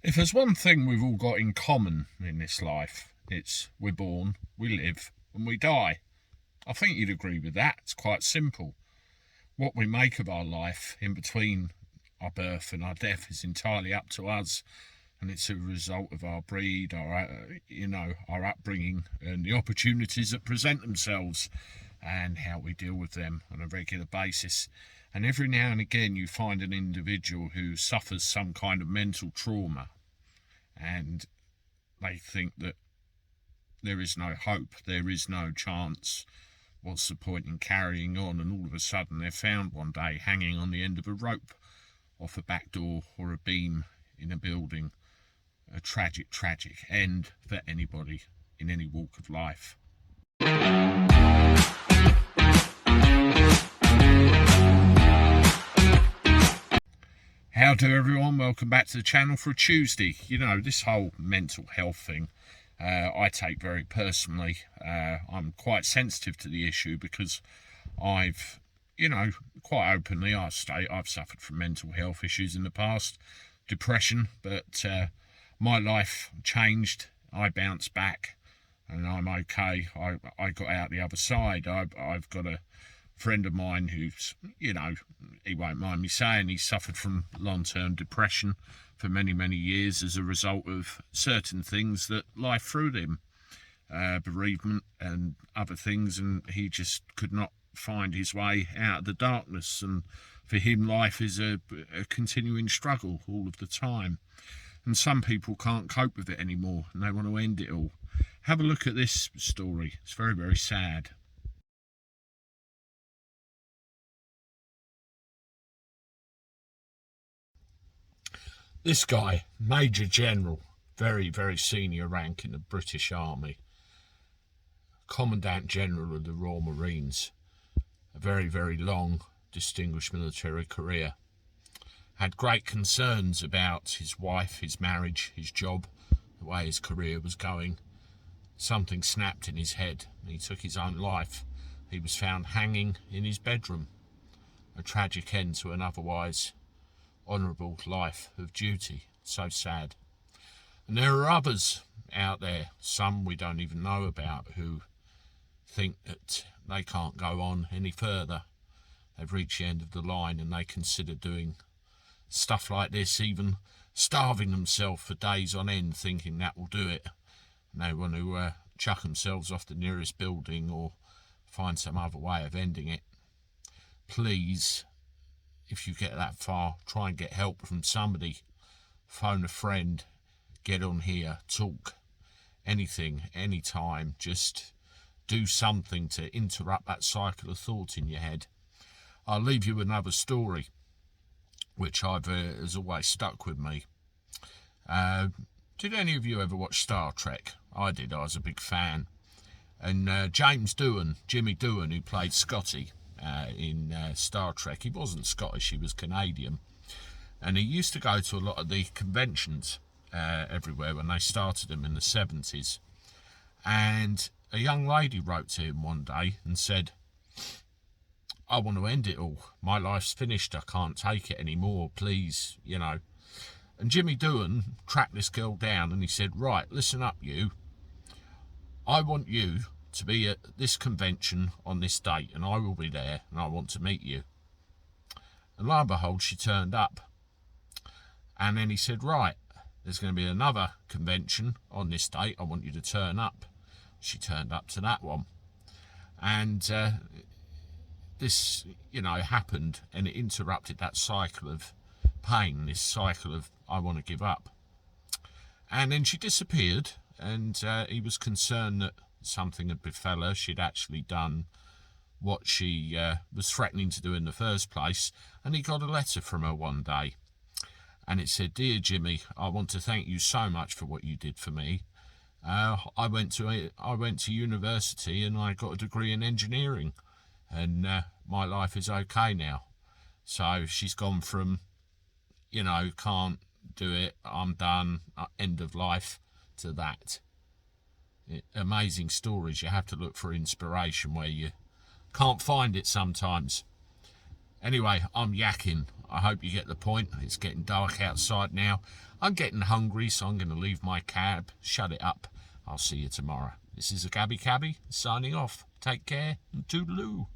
If there's one thing we've all got in common in this life, it's we're born, we live, and we die. I think you'd agree with that. It's quite simple. What we make of our life in between our birth and our death is entirely up to us, and it's a result of our breed, our upbringing, and the opportunities that present themselves, and how we deal with them on a regular basis. And every now and again you find an individual who suffers some kind of mental trauma, and they think that there is no hope, there is no chance, what's the point in carrying on? And all of a sudden they're found one day hanging on the end of a rope off a back door or a beam in a building. A tragic end for anybody in any walk of life. Howdy everyone, welcome back to the channel for a Tuesday. You know, this whole mental health thing, I take very personally. I'm quite sensitive to the issue because I've, quite openly, I've suffered from mental health issues in the past, depression, but my life changed. I bounced back and I'm okay. I got out the other side. I've got a friend of mine who's, he won't mind me saying, he suffered from long-term depression for many years as a result of certain things that life threw him, bereavement and other things, and he just could not find his way out of the darkness. And for him, life is a continuing struggle all of the time. And some people can't cope with it anymore and they want to end it all. Have a look at this story. It's very sad. This guy, Major General, very senior rank in the British Army, Commandant General of the Royal Marines, a very long, distinguished military career. Had great concerns about his wife, his marriage, his job, the way his career was going. Something snapped in his head and he took his own life. He was found hanging in his bedroom. A tragic end to an otherwise honourable life of duty. So sad. And there are others out there, some we don't even know about, who think that they can't go on any further. They've reached the end of the line and they consider doing stuff like this, even starving themselves for days on end, thinking that will do it. And they want to chuck themselves off the nearest building or find some other way of ending it. Please, if you get that far, try and get help from somebody. Phone a friend, get on here, talk, anything, anytime. Just do something to interrupt that cycle of thought in your head. I'll leave you another story which has always stuck with me. Did any of you ever watch Star Trek? I did. I was a big fan. And James Doohan, Jimmy Doohan, who played Scotty in Star Trek, he wasn't Scottish, he was Canadian. And he used to go to a lot of the conventions everywhere when they started them in the 70s. And a young lady wrote to him one day and said, I want to end it all. My life's finished. I can't take it anymore. Please, And Jimmy Doohan tracked this girl down and he said, right, listen up, you. I want you to be at this convention on this date and I will be there and I want to meet you. And lo and behold, she turned up. And then he said, right, there's going to be another convention on this date. I want you to turn up. She turned up to that one. And this, happened, and it interrupted that cycle of pain, this cycle of I want to give up. And then she disappeared, and he was concerned that something had befell her. She'd actually done what she was threatening to do in the first place, and he got a letter from her one day. And it said, Dear Jimmy, I want to thank you so much for what you did for me. I went to university and I got a degree in engineering, and my life is okay now. So she's gone from, can't do it, I'm done, end of life, to that. Amazing stories. You have to look for inspiration where you can't find it sometimes. Anyway, I'm yakking. I hope you get the point. It's getting dark outside now. I'm getting hungry, so I'm going to leave my cab, shut it up. I'll see you tomorrow. This is a Gabby Cabby signing off. Take care and toodaloo.